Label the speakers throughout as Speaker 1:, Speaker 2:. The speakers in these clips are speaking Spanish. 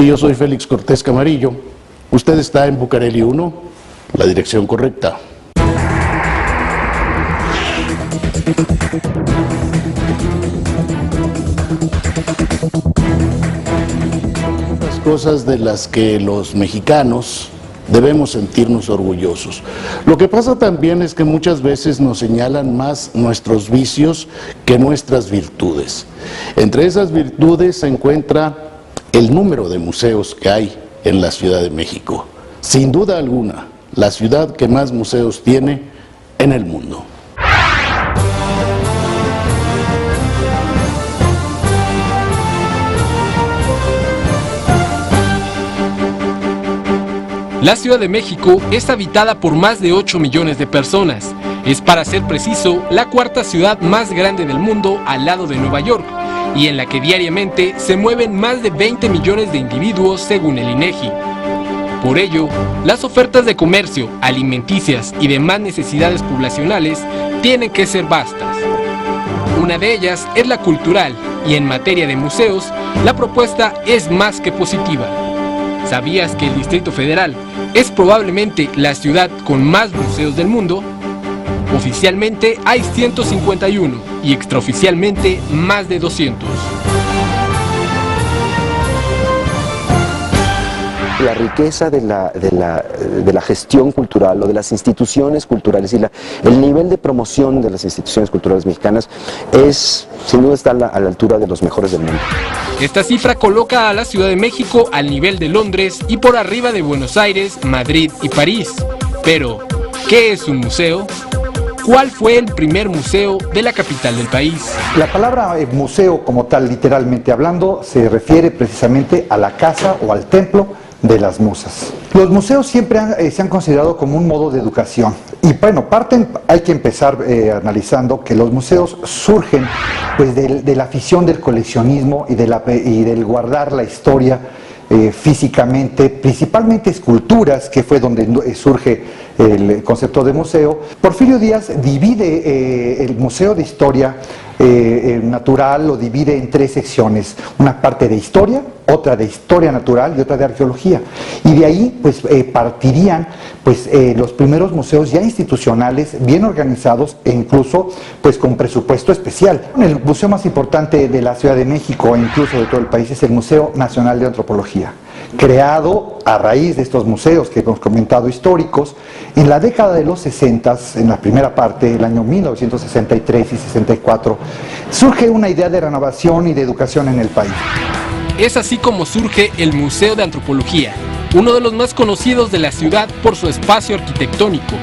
Speaker 1: Y yo soy Félix Cortés Camarillo. Usted está en Bucareli 1, la dirección correcta. Las cosas de las que los mexicanos debemos sentirnos orgullosos. Lo que pasa también es que muchas veces nos señalan más nuestros vicios que nuestras virtudes. Entre esas virtudes se encuentra el número de museos que hay en la Ciudad de México. Sin duda alguna, la ciudad que más museos tiene en el mundo.
Speaker 2: La Ciudad de México es habitada por más de 8 millones de personas. Es, para ser preciso, la cuarta ciudad más grande del mundo al lado de Nueva York, y en la que diariamente se mueven más de 20 millones de individuos según el INEGI. Por ello, las ofertas de comercio, alimenticias y demás necesidades poblacionales tienen que ser vastas. Una de ellas es la cultural, y en materia de museos, la propuesta es más que positiva. ¿Sabías que el Distrito Federal es probablemente la ciudad con más museos del mundo? Oficialmente hay 151 y extraoficialmente más de 200.
Speaker 3: La riqueza de la gestión cultural o de las instituciones culturales y el nivel de promoción de las instituciones culturales mexicanas es, sin duda, está a la altura de los mejores del mundo.
Speaker 2: Esta cifra coloca a la Ciudad de México al nivel de Londres y por arriba de Buenos Aires, Madrid y París. Pero, ¿qué es un museo? ¿Cuál fue el primer museo de la capital del país?
Speaker 4: La palabra museo, como tal, literalmente hablando, se refiere precisamente a la casa o al templo de las musas. Los museos siempre se han considerado como un modo de educación. Y bueno, hay que empezar analizando que los museos surgen pues de la afición del coleccionismo y del guardar la historia físicamente, principalmente esculturas, que fue donde surge el concepto de museo. Porfirio Díaz divide el Museo de Historia Natural, lo divide en 3 secciones, una parte de historia, otra de historia natural y otra de arqueología, y de ahí pues partirían pues los primeros museos ya institucionales, bien organizados e incluso pues con presupuesto especial. El museo más importante de la Ciudad de México e incluso de todo el país es el Museo Nacional de Antropología, creado a raíz de estos museos que hemos comentado históricos. En la década de los 60, en la primera parte, el año 1963 y 64, surge una idea de renovación y de educación en el país.
Speaker 2: Es así como surge el Museo de Antropología, uno de los más conocidos de la ciudad por su espacio arquitectónico,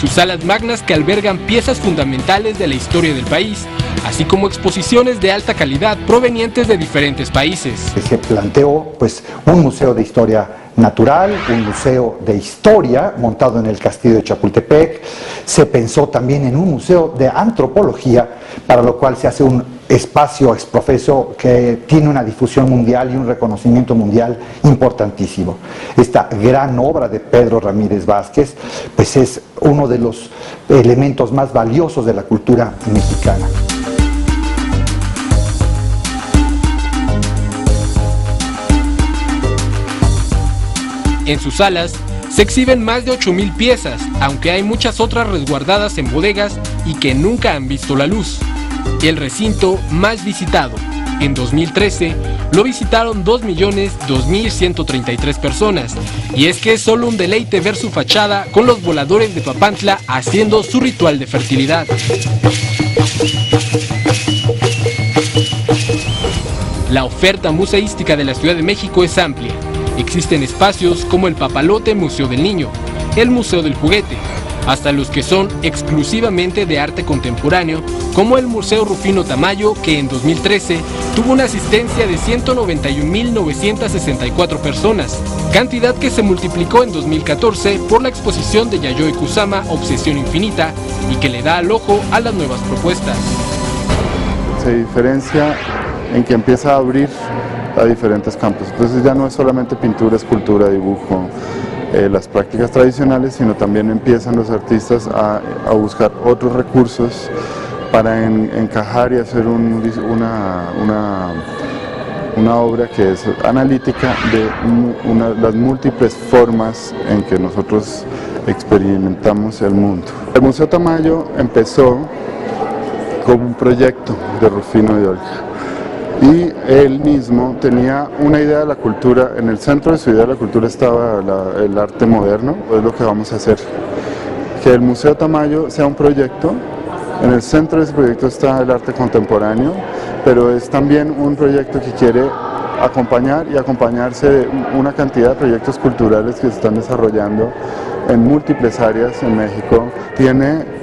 Speaker 2: sus salas magnas que albergan piezas fundamentales de la historia del país, así como exposiciones de alta calidad provenientes de diferentes países.
Speaker 4: Se planteó pues un museo de historia natural, un museo de historia montado en el castillo de Chapultepec. Se pensó también en un museo de antropología, para lo cual se hace un espacio exprofeso que tiene una difusión mundial y un reconocimiento mundial importantísimo. Esta gran obra de Pedro Ramírez Vázquez pues es uno de los elementos más valiosos de la cultura mexicana.
Speaker 2: En sus salas se exhiben más de 8,000 piezas, aunque hay muchas otras resguardadas en bodegas y que nunca han visto la luz. El recinto más visitado. En 2013 lo visitaron 2.002.133 personas, y es que es solo un deleite ver su fachada con los voladores de Papantla haciendo su ritual de fertilidad. La oferta museística de la Ciudad de México es amplia. Existen espacios como el Papalote Museo del Niño, el Museo del Juguete, hasta los que son exclusivamente de arte contemporáneo, como el Museo Rufino Tamayo, que en 2013 tuvo una asistencia de 191.964 personas, cantidad que se multiplicó en 2014 por la exposición de Yayoi Kusama, Obsesión Infinita, y que le da al ojo a las nuevas propuestas.
Speaker 5: Se diferencia en que empieza a abrir a diferentes campos, entonces ya no es solamente pintura, escultura, dibujo, las prácticas tradicionales, sino también empiezan los artistas a buscar otros recursos para encajar y hacer una obra que es analítica de las múltiples formas en que nosotros experimentamos el mundo. El Museo Tamayo empezó como un proyecto de Rufino y Olga, y él mismo tenía una idea de la cultura. En el centro de su idea de la cultura estaba el arte moderno. Es lo que vamos a hacer, que el Museo Tamayo sea un proyecto. En el centro de ese proyecto está el arte contemporáneo, pero es también un proyecto que quiere acompañar y acompañarse de una cantidad de proyectos culturales que se están desarrollando en múltiples áreas en México. Tiene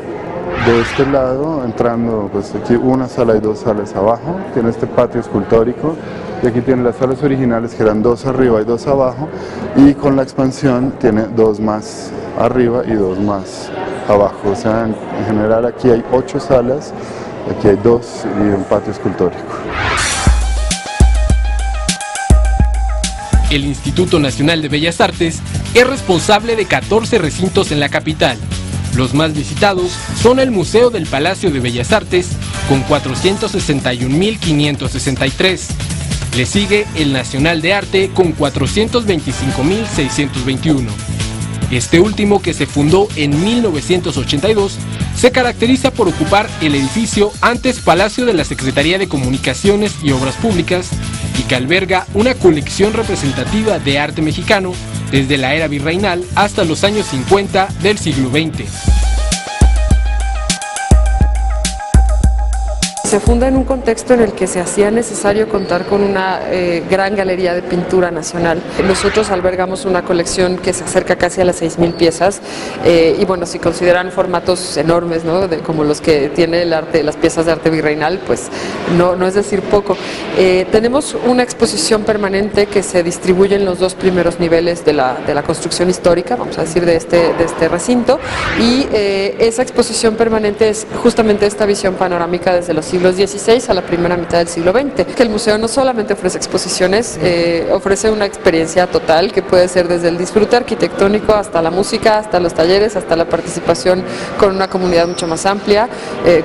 Speaker 5: de este lado, entrando, pues aquí una sala y dos salas abajo, tiene este patio escultórico, y aquí tiene las salas originales que eran 2 arriba y 2 abajo, y con la expansión tiene 2 más arriba y 2 más abajo. O sea, en general aquí hay 8 salas, aquí hay 2 y un patio escultórico.
Speaker 2: El Instituto Nacional de Bellas Artes es responsable de 14 recintos en la capital. Los más visitados son el Museo del Palacio de Bellas Artes, con 461.563. Le sigue el Nacional de Arte, con 425.621. Este último, que se fundó en 1982, se caracteriza por ocupar el edificio antes Palacio de la Secretaría de Comunicaciones y Obras Públicas, y que alberga una colección representativa de arte mexicano desde la era virreinal hasta los años 50 del siglo XX.
Speaker 6: Se funda en un contexto en el que se hacía necesario contar con una gran galería de pintura nacional. Nosotros albergamos una colección que se acerca casi a las 6.000 piezas, y bueno, si consideran formatos enormes, ¿no?, como los que tiene el arte, las piezas de arte virreinal, pues no es decir poco. Tenemos una exposición permanente que se distribuye en los 2 primeros niveles de la construcción histórica, vamos a decir, de este recinto, y esa exposición permanente es justamente esta visión panorámica desde los siglos XVI a la primera mitad del siglo XX. Que el museo no solamente ofrece exposiciones, ofrece una experiencia total que puede ser desde el disfrute arquitectónico hasta la música, hasta los talleres, hasta la participación con una comunidad mucho más amplia,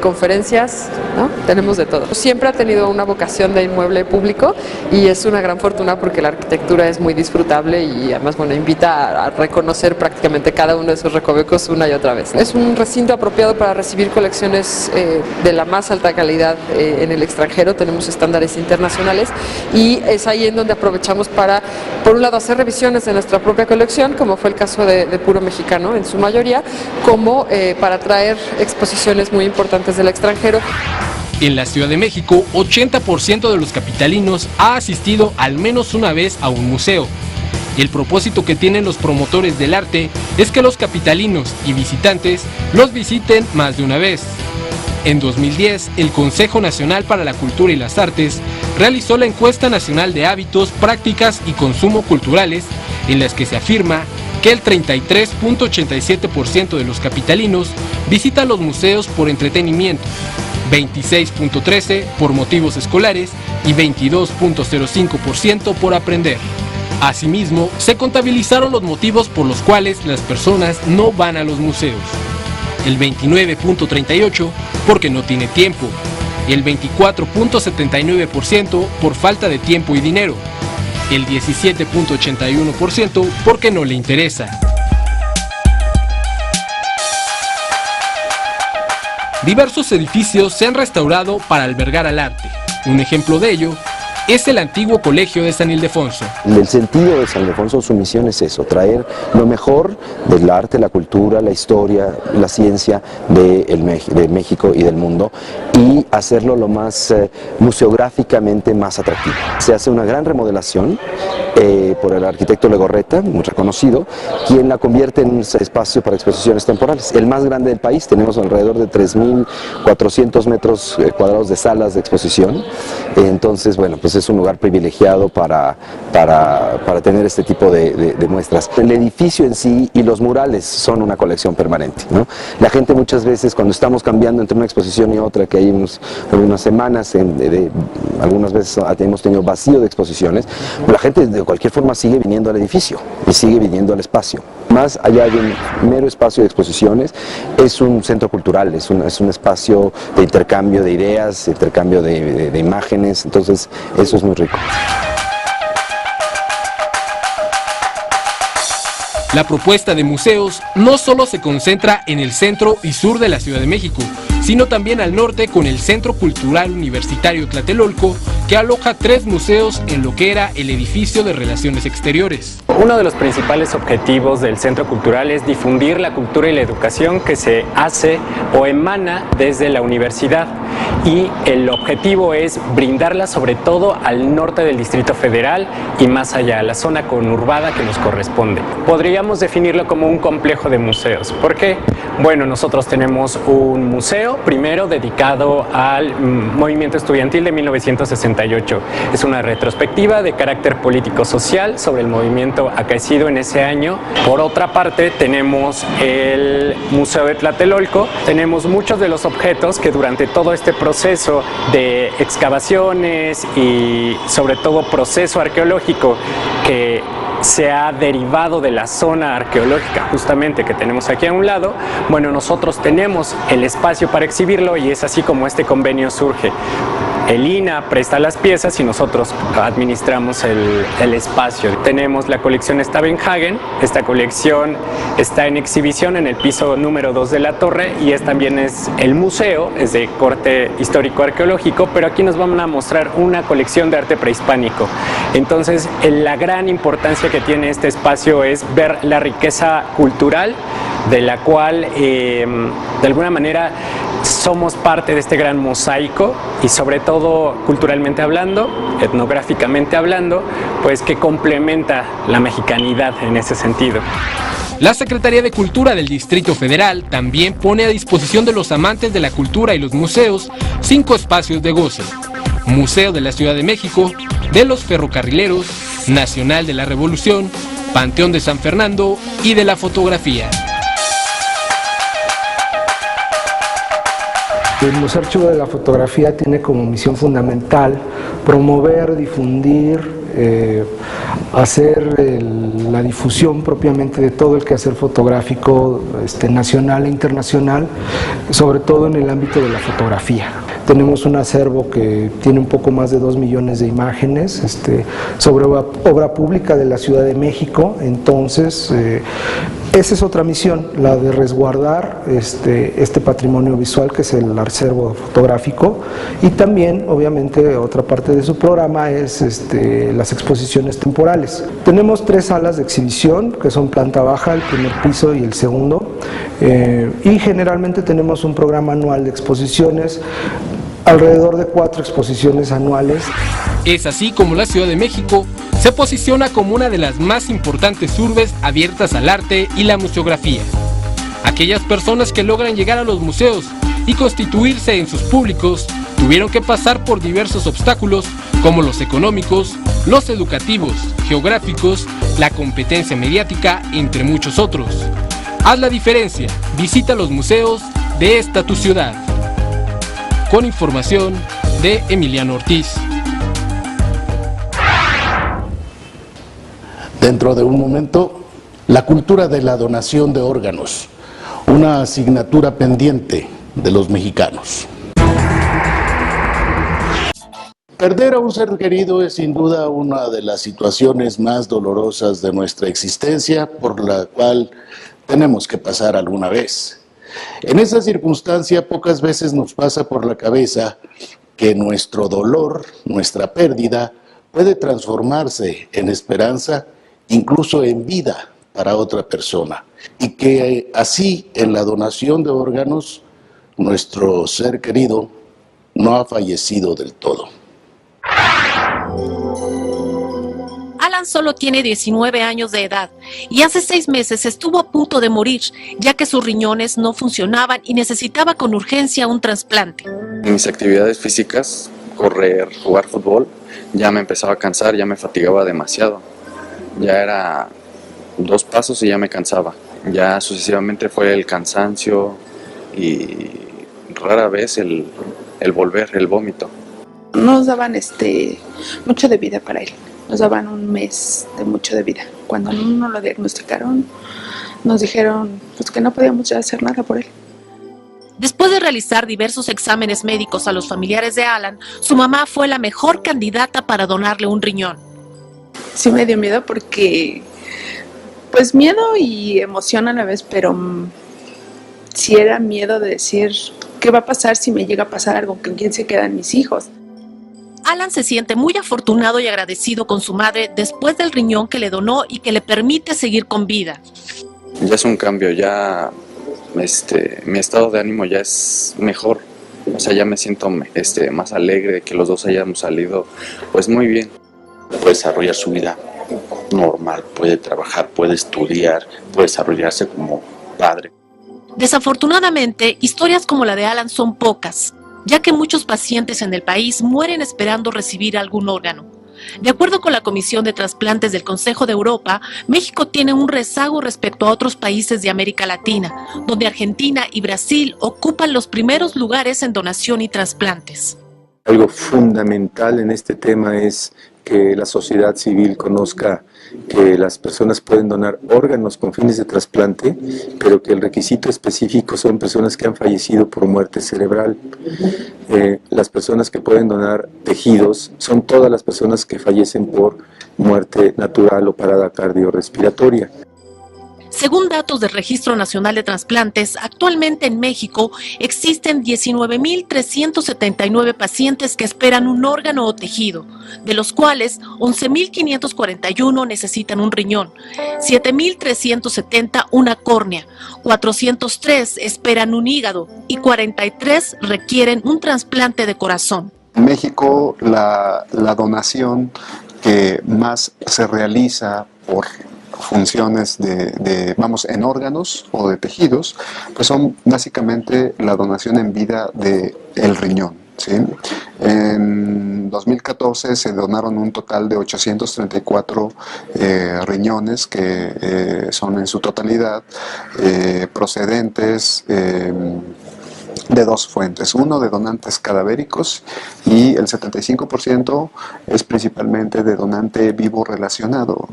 Speaker 6: conferencias, ¿no? Tenemos de todo. Siempre ha tenido una vocación de inmueble público y es una gran fortuna porque la arquitectura es muy disfrutable y además, bueno, invita a reconocer prácticamente cada uno de esos recovecos una y otra vez. Es un recinto apropiado para recibir colecciones de la más alta calidad en el extranjero. Tenemos estándares internacionales y es ahí en donde aprovechamos para, por un lado, hacer revisiones de nuestra propia colección, como fue el caso de puro mexicano en su mayoría, como para traer exposiciones muy importantes del extranjero.
Speaker 2: En la Ciudad de México, 80% de los capitalinos ha asistido al menos una vez a un museo. El propósito que tienen los promotores del arte es que los capitalinos y visitantes los visiten más de una vez. En 2010, el Consejo Nacional para la Cultura y las Artes realizó la encuesta nacional de hábitos, prácticas y consumo culturales, en las que se afirma que el 33.87% de los capitalinos visitan los museos por entretenimiento, 26.13% por motivos escolares y 22.05% por aprender. Asimismo, se contabilizaron los motivos por los cuales las personas no van a los museos. El 29.38% porque no tiene tiempo, el 24.79% por falta de tiempo y dinero, el 17.81% porque no le interesa. Diversos edificios se han restaurado para albergar al arte. Un ejemplo de ello es el antiguo Colegio de San Ildefonso.
Speaker 3: El sentido de San Ildefonso, su misión es eso, traer lo mejor del arte, la cultura, la historia, la ciencia de México y del mundo, y hacerlo lo más museográficamente más atractivo. Se hace una gran remodelación por el arquitecto Legorreta, muy reconocido, quien la convierte en un espacio para exposiciones temporales. El más grande del país, tenemos alrededor de 3.400 metros cuadrados de salas de exposición. Entonces, bueno, pues es un lugar privilegiado para para tener este tipo de muestras. El edificio en sí y los murales son una colección permanente, ¿no? La gente muchas veces, cuando estamos cambiando entre una exposición y otra, que hay unas semanas, algunas veces hemos tenido vacío de exposiciones, la gente de cualquier forma sigue viniendo al edificio y sigue viniendo al espacio. Más allá de un mero espacio de exposiciones, es un centro cultural, es un espacio de intercambio de ideas, intercambio de imágenes, entonces eso es muy rico.
Speaker 2: La propuesta de museos no solo se concentra en el centro y sur de la Ciudad de México, sino también al norte con el Centro Cultural Universitario Tlatelolco, que aloja 3 museos en lo que era el edificio de Relaciones Exteriores.
Speaker 7: Uno de los principales objetivos del Centro Cultural es difundir la cultura y la educación que se hace o emana desde la universidad, y el objetivo es brindarla sobre todo al norte del Distrito Federal y más allá, a la zona conurbada que nos corresponde. Podríamos definirlo como un complejo de museos. ¿Por qué? Bueno, nosotros tenemos un museo primero dedicado al movimiento estudiantil de 1968. Es una retrospectiva de carácter político-social sobre el movimiento acaecido en ese año. Por otra parte, tenemos el Museo de Tlatelolco. Tenemos muchos de los objetos que durante todo este proceso de excavaciones y sobre todo proceso arqueológico que se ha derivado de la zona arqueológica justamente que tenemos aquí a un lado, bueno, nosotros tenemos el espacio para exhibirlo y es así como este convenio surge. El INA presta las piezas y nosotros administramos el espacio. Tenemos la colección Stavenhagen. Esta colección está en exhibición en el piso número 2 de la torre y también es el museo, es de corte histórico-arqueológico, pero aquí nos van a mostrar una colección de arte prehispánico. Entonces, la gran importancia que tiene este espacio es ver la riqueza cultural de la cual, de alguna manera, somos parte de este gran mosaico y sobre todo culturalmente hablando, etnográficamente hablando, pues que complementa la mexicanidad en ese sentido.
Speaker 2: La Secretaría de Cultura del Distrito Federal también pone a disposición de los amantes de la cultura y los museos 5 espacios de goce: Museo de la Ciudad de México, de los Ferrocarrileros, Nacional de la Revolución, Panteón de San Fernando y de la Fotografía.
Speaker 8: El Museo Archivo de la Fotografía tiene como misión fundamental promover, difundir, hacer la difusión propiamente de todo el quehacer fotográfico nacional e internacional, sobre todo en el ámbito de la fotografía. Tenemos un acervo que tiene un poco más de 2 millones de imágenes sobre obra pública de la Ciudad de México. Entonces, esa es otra misión, la de resguardar este patrimonio visual que es el acervo fotográfico, y también, obviamente, otra parte de su programa es las exposiciones temporales. Tenemos 3 salas de exhibición, que son planta baja, el primer piso y el segundo, y generalmente tenemos un programa anual de exposiciones, alrededor de 4 exposiciones anuales.
Speaker 2: Es así como la Ciudad de México se posiciona como una de las más importantes urbes abiertas al arte y la museografía. Aquellas personas que logran llegar a los museos y constituirse en sus públicos tuvieron que pasar por diversos obstáculos como los económicos, los educativos, geográficos, la competencia mediática, entre muchos otros. Haz la diferencia, visita los museos de esta tu ciudad. Con información de Emiliano Ortiz.
Speaker 1: Dentro de un momento, la cultura de la donación de órganos, una asignatura pendiente de los mexicanos. Perder a un ser querido es sin duda una de las situaciones más dolorosas de nuestra existencia, por la cual tenemos que pasar alguna vez. En esa circunstancia pocas veces nos pasa por la cabeza que nuestro dolor, nuestra pérdida, puede transformarse en esperanza, incluso en vida para otra persona, y que así en la donación de órganos nuestro ser querido no ha fallecido del todo.
Speaker 9: Alan solo tiene 19 años de edad y hace 6 meses estuvo a punto de morir, ya que sus riñones no funcionaban y necesitaba con urgencia un trasplante.
Speaker 10: Mis actividades físicas, correr, jugar fútbol, ya me empezaba a cansar, ya me fatigaba demasiado. Ya era 2 pasos y ya me cansaba. Ya sucesivamente fue el cansancio y rara vez el volver, el vómito.
Speaker 11: Nos daban mucho de vida para él, nos daban un mes de mucho de vida. Cuando no lo diagnosticaron, nos dijeron pues, que no podíamos ya hacer nada por él.
Speaker 9: Después de realizar diversos exámenes médicos a los familiares de Alan, su mamá fue la mejor candidata para donarle un riñón.
Speaker 11: Sí me dio miedo porque, pues miedo y emoción a la vez, pero sí era miedo de decir, ¿qué va a pasar si me llega a pasar algo? ¿Con quién se quedan mis hijos?
Speaker 9: Alan se siente muy afortunado y agradecido con su madre después del riñón que le donó y que le permite seguir con vida.
Speaker 10: Ya es un cambio, ya mi estado de ánimo ya es mejor. O sea, ya me siento más alegre de que los dos hayamos salido pues muy bien.
Speaker 12: Puede desarrollar su vida normal, puede trabajar, puede estudiar, puede desarrollarse como padre.
Speaker 9: Desafortunadamente, historias como la de Alan son pocas, ya que muchos pacientes en el país mueren esperando recibir algún órgano. De acuerdo con la Comisión de Trasplantes del Consejo de Europa, México tiene un rezago respecto a otros países de América Latina, donde Argentina y Brasil ocupan los primeros lugares en donación y trasplantes.
Speaker 13: Algo fundamental en este tema es que la sociedad civil conozca que las personas pueden donar órganos con fines de trasplante, pero que el requisito específico son personas que han fallecido por muerte cerebral. Las personas que pueden donar tejidos son todas las personas que fallecen por muerte natural o parada cardiorrespiratoria.
Speaker 9: Según datos del Registro Nacional de Trasplantes, actualmente en México existen 19.379 pacientes que esperan un órgano o tejido, de los cuales 11.541 necesitan un riñón, 7.370 una córnea, 403 esperan un hígado y 43 requieren un trasplante de corazón.
Speaker 14: En México, la donación que más se realiza por funciones en órganos o de tejidos, pues son básicamente la donación en vida del riñón, ¿sí? En 2014 se donaron un total de 834 riñones que son en su totalidad procedentes de 2 fuentes, uno de donantes cadavéricos y el 75% es principalmente de donante vivo relacionado.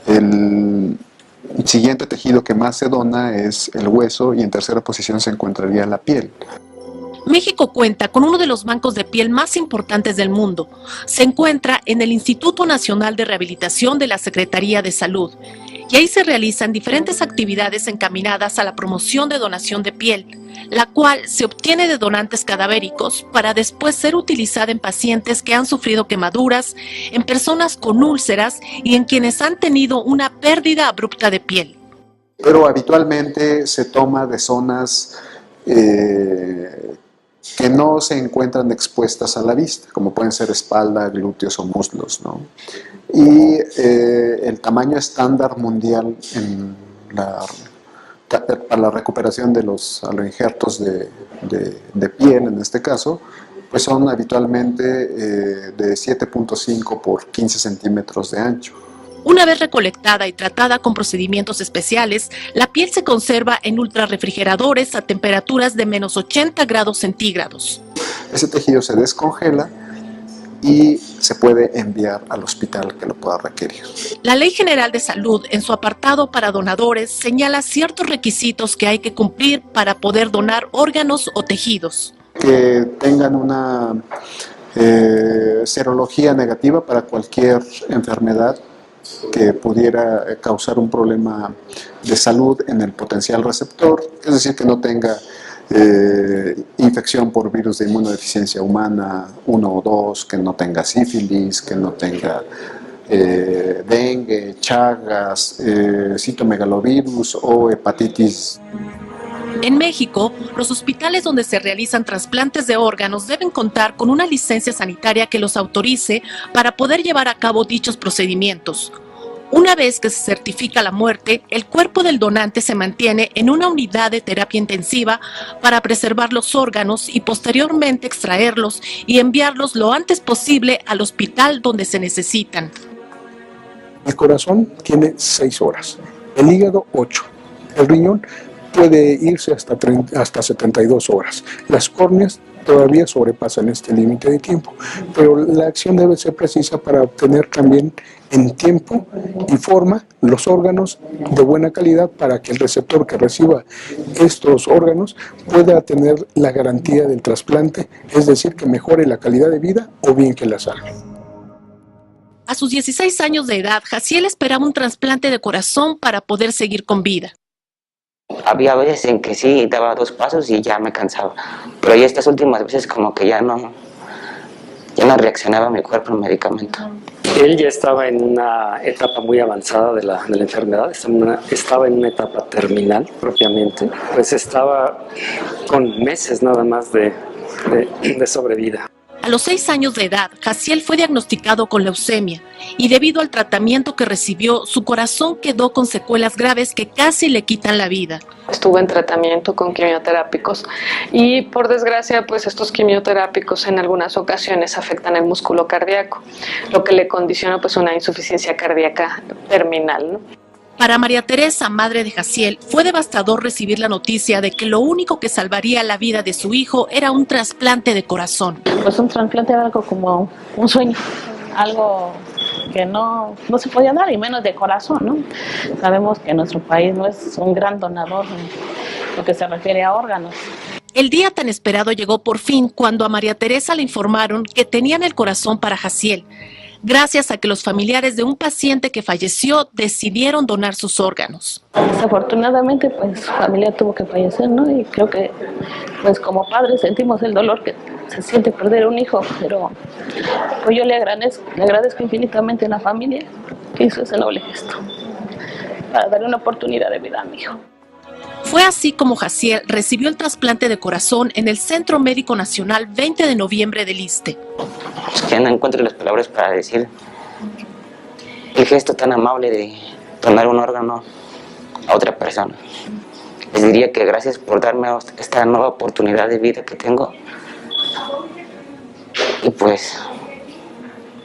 Speaker 14: El siguiente tejido que más se dona es el hueso y en tercera posición se encontraría la piel.
Speaker 9: México cuenta con uno de los bancos de piel más importantes del mundo. Se encuentra en el Instituto Nacional de Rehabilitación de la Secretaría de Salud y ahí se realizan diferentes actividades encaminadas a la promoción de donación de piel, la cual se obtiene de donantes cadavéricos para después ser utilizada en pacientes que han sufrido quemaduras, en personas con úlceras y en quienes han tenido una pérdida abrupta de piel.
Speaker 14: Pero habitualmente se toma de zonas que no se encuentran expuestas a la vista, como pueden ser espalda, glúteos o muslos, ¿no? Y el tamaño estándar mundial para la recuperación de los aloinjertos de piel, en este caso, pues son habitualmente de 7.5 por 15 centímetros de ancho.
Speaker 9: Una vez recolectada y tratada con procedimientos especiales, la piel se conserva en ultrarrefrigeradores a temperaturas de menos 80 grados centígrados.
Speaker 14: Ese tejido se descongela y se puede enviar al hospital que lo pueda requerir.
Speaker 9: La Ley General de Salud, en su apartado para donadores, señala ciertos requisitos que hay que cumplir para poder donar órganos o tejidos.
Speaker 14: Que tengan una serología negativa para cualquier enfermedad que pudiera causar un problema de salud en el potencial receptor, es decir, que no tenga infección por virus de inmunodeficiencia humana 1 o 2, que no tenga sífilis, que no tenga dengue, chagas, citomegalovirus o hepatitis.
Speaker 9: En México, los hospitales donde se realizan trasplantes de órganos deben contar con una licencia sanitaria que los autorice para poder llevar a cabo dichos procedimientos. Una vez que se certifica la muerte, el cuerpo del donante se mantiene en una unidad de terapia intensiva para preservar los órganos y posteriormente extraerlos y enviarlos lo antes posible al hospital donde se necesitan.
Speaker 15: El corazón tiene 6 horas, el hígado 8, el riñón puede irse hasta 72 horas, las córneas todavía sobrepasan este límite de tiempo, pero la acción debe ser precisa para obtener también en tiempo y forma los órganos de buena calidad para que el receptor que reciba estos órganos pueda tener la garantía del trasplante, es decir, que mejore la calidad de vida o bien que la salve.
Speaker 9: A sus 16 años de edad, Jaciel esperaba un trasplante de corazón para poder seguir con vida.
Speaker 16: Había veces en que sí, daba 2 pasos y ya me cansaba, pero ya estas últimas veces como que ya no reaccionaba mi cuerpo al medicamento.
Speaker 7: Él ya estaba en una etapa muy avanzada de la enfermedad, estaba en una etapa terminal propiamente, pues estaba con meses nada más de sobrevida.
Speaker 9: A los 6 años de edad, Jaciel fue diagnosticado con leucemia y debido al tratamiento que recibió, su corazón quedó con secuelas graves que casi le quitan la vida.
Speaker 6: Estuve en tratamiento con quimioterápicos y por desgracia pues estos quimioterápicos en algunas ocasiones afectan el músculo cardíaco, lo que le condiciona pues una insuficiencia cardíaca terminal, ¿no?
Speaker 9: Para María Teresa, madre de Jaciel, fue devastador recibir la noticia de que lo único que salvaría la vida de su hijo era un trasplante de corazón.
Speaker 17: Pues un trasplante era algo como un sueño, algo que no se podía dar, y menos de corazón, ¿no? Sabemos que nuestro país no es un gran donador en lo que se refiere a órganos.
Speaker 9: El día tan esperado llegó por fin cuando a María Teresa le informaron que tenían el corazón para Jaciel, gracias a que los familiares de un paciente que falleció decidieron donar sus órganos.
Speaker 17: Desafortunadamente, pues su familia tuvo que fallecer, ¿no? Y creo que, pues como padres sentimos el dolor que se siente perder un hijo, pero pues yo le agradezco infinitamente a la familia que hizo ese noble gesto para darle una oportunidad de vida a mi hijo.
Speaker 9: Fue así como Jaciel recibió el trasplante de corazón en el Centro Médico Nacional 20 de noviembre del ISSSTE.
Speaker 16: Es que no encuentro las palabras para decir el gesto tan amable de donar un órgano a otra persona. Les diría que gracias por darme esta nueva oportunidad de vida que tengo y pues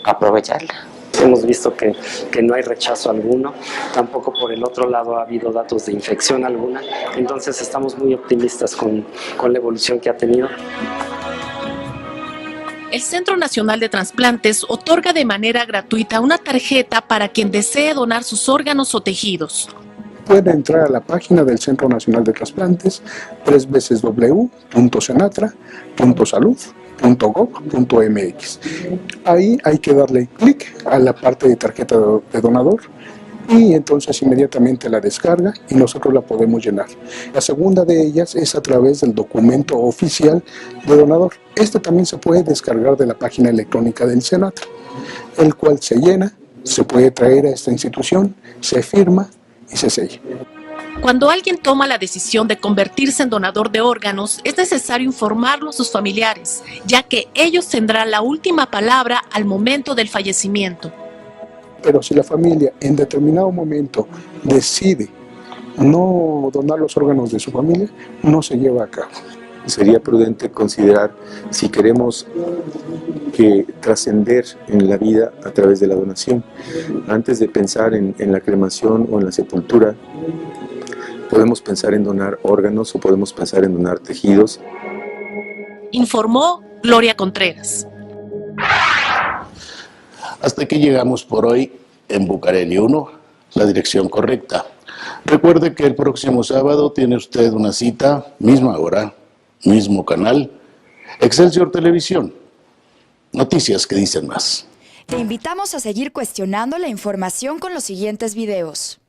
Speaker 16: aprovecharla.
Speaker 7: Hemos visto que no hay rechazo alguno, tampoco por el otro lado ha habido datos de infección alguna, entonces estamos muy optimistas con la evolución que ha tenido.
Speaker 9: El Centro Nacional de Trasplantes otorga de manera gratuita una tarjeta para quien desee donar sus órganos o tejidos.
Speaker 15: Puede entrar a la página del Centro Nacional de Trasplantes, www.senatra.salud.gov.mx. Ahí hay que darle clic a la parte de tarjeta de donador y entonces inmediatamente la descarga y nosotros la podemos llenar. La segunda de ellas es a través del documento oficial de donador. Este también se puede descargar de la página electrónica del Senatra, el cual se llena, se puede traer a esta institución, se firma y se sella.
Speaker 9: Cuando alguien toma la decisión de convertirse en donador de órganos, es necesario informarlo a sus familiares, ya que ellos tendrán la última palabra al momento del fallecimiento.
Speaker 15: Pero si la familia en determinado momento decide no donar los órganos de su familia, no se lleva a cabo.
Speaker 13: Sería prudente considerar si queremos trascender en la vida a través de la donación. Antes de pensar en la cremación o en la sepultura, podemos pensar en donar órganos o podemos pensar en donar tejidos.
Speaker 9: Informó Gloria Contreras.
Speaker 1: Hasta aquí llegamos por hoy en Bucareli 1, la dirección correcta. Recuerde que el próximo sábado tiene usted una cita, misma hora, mismo canal, Excelsior Televisión. Noticias que dicen más.
Speaker 18: Te invitamos a seguir cuestionando la información con los siguientes videos.